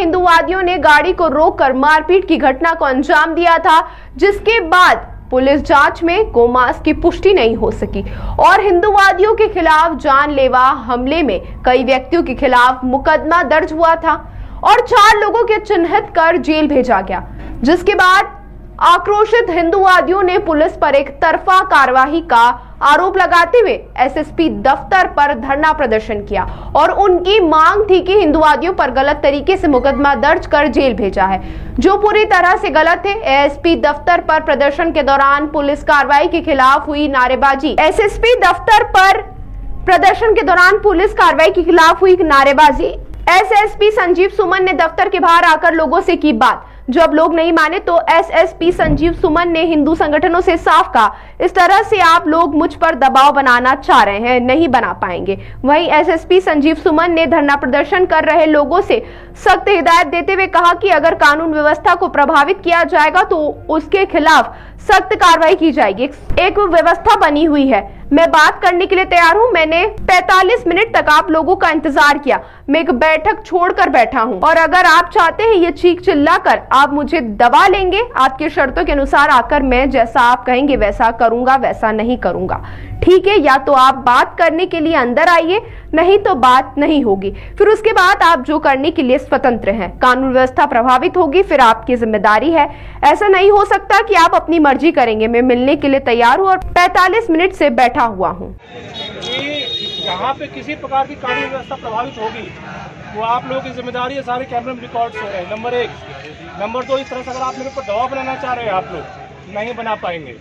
हिंदूवादियों ने गाड़ी को रोककर मारपीट की घटना को अंजाम दिया था, जिसके बाद पुलिस जांच में गोमांस की पुष्टि नहीं हो सकी और हिंदूवादियों के खिलाफ जानलेवा हमले में कई व्यक्तियों के खिलाफ मुकदमा दर्ज हुआ था और 4 लोगों के चिन्हित कर जेल भेजा गया। जिसके बाद आक्रोशित हिंदूवादियों ने पुलिस पर एक तरफा कार्रवाई का आरोप लगाते हुए एसएसपी दफ्तर पर धरना प्रदर्शन किया और उनकी मांग थी कि हिंदूवादियों पर गलत तरीके से मुकदमा दर्ज कर जेल भेजा है, जो पूरी तरह से गलत है। एसपी दफ्तर पर प्रदर्शन के दौरान पुलिस कार्रवाई के खिलाफ हुई नारेबाजी। एसएसपी दफ्तर पर प्रदर्शन के दौरान पुलिस कार्रवाई के खिलाफ हुई नारेबाजी। एसएसपी संजीव सुमन ने दफ्तर के बाहर आकर लोगों से की बात। जब लोग नहीं माने तो एसएसपी संजीव सुमन ने हिंदू संगठनों से साफ कहा, इस तरह से आप लोग मुझ पर दबाव बनाना चाह रहे हैं, नहीं बना पाएंगे। वहीं एसएसपी संजीव सुमन ने धरना प्रदर्शन कर रहे लोगों से सख्त हिदायत देते हुए कहा कि अगर कानून व्यवस्था को प्रभावित किया जाएगा तो उसके खिलाफ सख्त कार्रवाई की जाएगी। एक व्यवस्था बनी हुई है, मैं बात करने के लिए तैयार हूं। मैंने 45 मिनट तक आप लोगों का इंतजार किया, मैं एक बैठक छोड़कर बैठा हूं और अगर आप चाहते हैं ये चीख चिल्लाकर आप मुझे दबा लेंगे, आपके शर्तों के अनुसार आकर मैं जैसा आप कहेंगे वैसा करूंगा, वैसा नहीं करूंगा, ठीक है? या तो आप बात करने के लिए अंदर आइए, नहीं तो बात नहीं होगी। फिर उसके बाद आप जो करने के लिए स्वतंत्र हैं। कानून व्यवस्था प्रभावित होगी, फिर आपकी जिम्मेदारी है। ऐसा नहीं हो सकता कि आप अपनी मर्जी करेंगे। मैं मिलने के लिए तैयार हूं और 45 मिनट से बैठा हुआ हूं। यहाँ पे किसी प्रकार की कानून व्यवस्था प्रभावित होगी वो आप लोगों की जिम्मेदारी है। सारे कैमरे में रिकॉर्ड्स हो रहे हैं, नंबर 1। नंबर 2, इस तरह से अगर आप मेरे ऊपर दबाव बनाना चाह रहे हैं, आप लोग नहीं बना पाएंगे।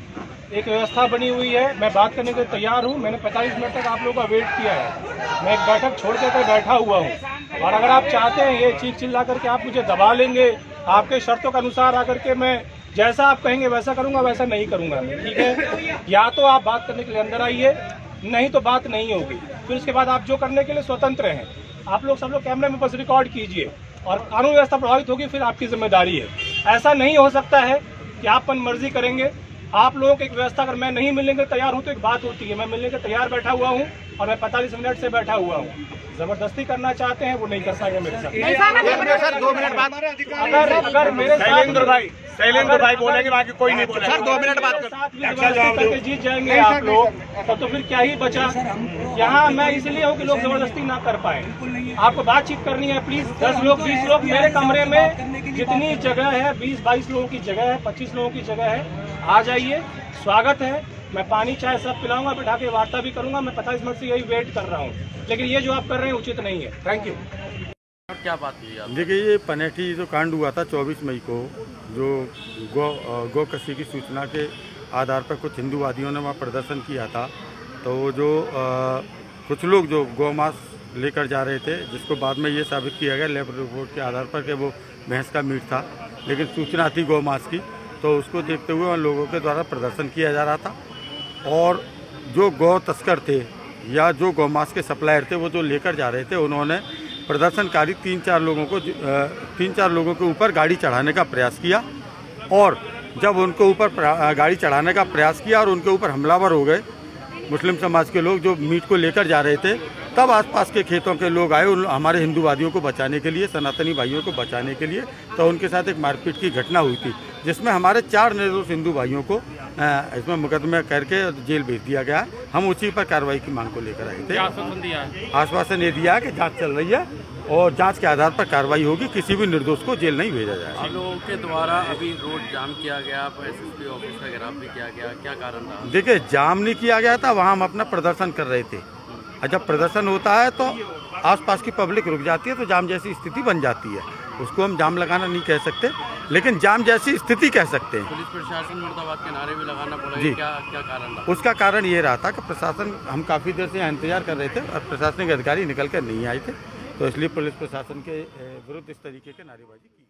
एक व्यवस्था बनी हुई है, मैं बात करने के लिए तैयार हूँ। मैंने 45 मिनट तक आप लोगों का वेट किया है। मैं एक बैठक छोड़ कर बैठा हुआ हूँ और अगर आप चाहते हैं ये चीख चिल्ला करके आप मुझे दबा लेंगे, आपके शर्तों के अनुसार आकर के मैं जैसा आप कहेंगे वैसा करूँगा, वैसा नहीं करूँगा, ठीक है? या तो आप बात करने के लिए अंदर आइए, नहीं तो बात नहीं होगी। फिर उसके बाद आप जो करने के लिए स्वतंत्र हैं। आप लोग सब लोग कैमरे में बस रिकॉर्ड कीजिए और कानून व्यवस्था प्रभावित होगी, फिर आपकी जिम्मेदारी है। ऐसा नहीं हो सकता है कि आप अपन मर्जी करेंगे। आप लोगों की एक व्यवस्था अगर मैं नहीं मिलने के तैयार हूं तो एक बात होती है, मैं मिलने के तैयार बैठा हुआ हूं और मैं 45 मिनट से बैठा हुआ हूं। जबरदस्ती करना चाहते हैं वो नहीं कर पाएंगे मेरे साथ। सर 2 मिनट बाद अगर मेरे शैलेंद्र भाई बोलेंगे, बाकी कोई नहीं बोलेगा। सर 2 मिनट बाद करके जीत जाएंगे आप लोग तो फिर क्या ही बचा। यहाँ मैं इसलिए हूँ कि लोग जबरदस्ती ना कर पाए। आपको बातचीत करनी है, प्लीज 10 लोग 20 लोग मेरे कमरे में जितनी जगह है, 20-22 लोगों की जगह है, 25 लोगों की जगह है, आ जाइए, स्वागत है। मैं पानी चाय सब पिलाऊंगा, बिठा के वार्ता भी करूंगा। मैं 45 मिनट से यही वेट कर रहा हूँ, लेकिन ये जो आप कर रहे हैं उचित नहीं है। Thank you. क्या बात हुई आप? देखिए, ये पनेठी जो कांड हुआ था 24 मई को, जो गौ कसी की सूचना के आधार पर कुछ हिंदूवादियों ने वहाँ प्रदर्शन किया था, तो जो कुछ लोग जो गौमांस लेकर जा रहे थे, जिसको बाद में ये साबित किया गया लैब रिपोर्ट के आधार पर कि वो भैंस का मीट था, लेकिन सूचना थी गौमांस की, तो उसको देखते हुए उन लोगों के द्वारा प्रदर्शन किया जा रहा था और जो गौ तस्कर थे या जो गौमांस के सप्लायर थे वो जो लेकर जा रहे थे, उन्होंने प्रदर्शनकारी 3-4 लोगों के ऊपर गाड़ी चढ़ाने का प्रयास किया और जब उनके ऊपर गाड़ी चढ़ाने का प्रयास किया और उनके ऊपर हमलावर हो गए मुस्लिम समाज के लोग जो मीट को लेकर जा रहे थे, तब आसपास के खेतों के लोग आए हमारे हिंदूवादियों को बचाने के लिए, सनातनी भाइयों को बचाने के लिए। तो उनके साथ एक मारपीट की घटना हुई थी, जिसमें हमारे 4 निर्दोष हिंदू भाइयों को इसमें मुकदमे करके जेल भेज दिया गया है। हम उसी पर कार्रवाई की मांग को लेकर आए थे। आश्वासन ये दिया है कि जांच चल रही है और जांच के आधार पर कार्रवाई होगी, किसी भी निर्दोष को जेल नहीं भेजा जाएगा। आप लोगों के द्वारा अभी रोड जाम किया गया, एसएसपी ऑफिस का घेराव भी किया गया, क्या कारण था? देखिए, जाम नहीं किया गया था, वहाँ हम अपना प्रदर्शन कर रहे थे और जब प्रदर्शन होता है तो आसपास की पब्लिक रुक जाती है, तो जाम जैसी स्थिति बन जाती है। उसको हम जाम लगाना नहीं कह सकते, लेकिन जाम जैसी स्थिति कह सकते हैं। पुलिस प्रशासन मुर्दाबाद के नारे भी लगाना पड़ा, क्या कारण था? उसका कारण ये रहा था कि प्रशासन, हम काफ़ी देर से यहाँ इंतजार कर रहे थे और प्रशासनिक अधिकारी निकल कर नहीं आए थे, तो इसलिए पुलिस प्रशासन के विरुद्ध इस तरीके के नारेबाजी की।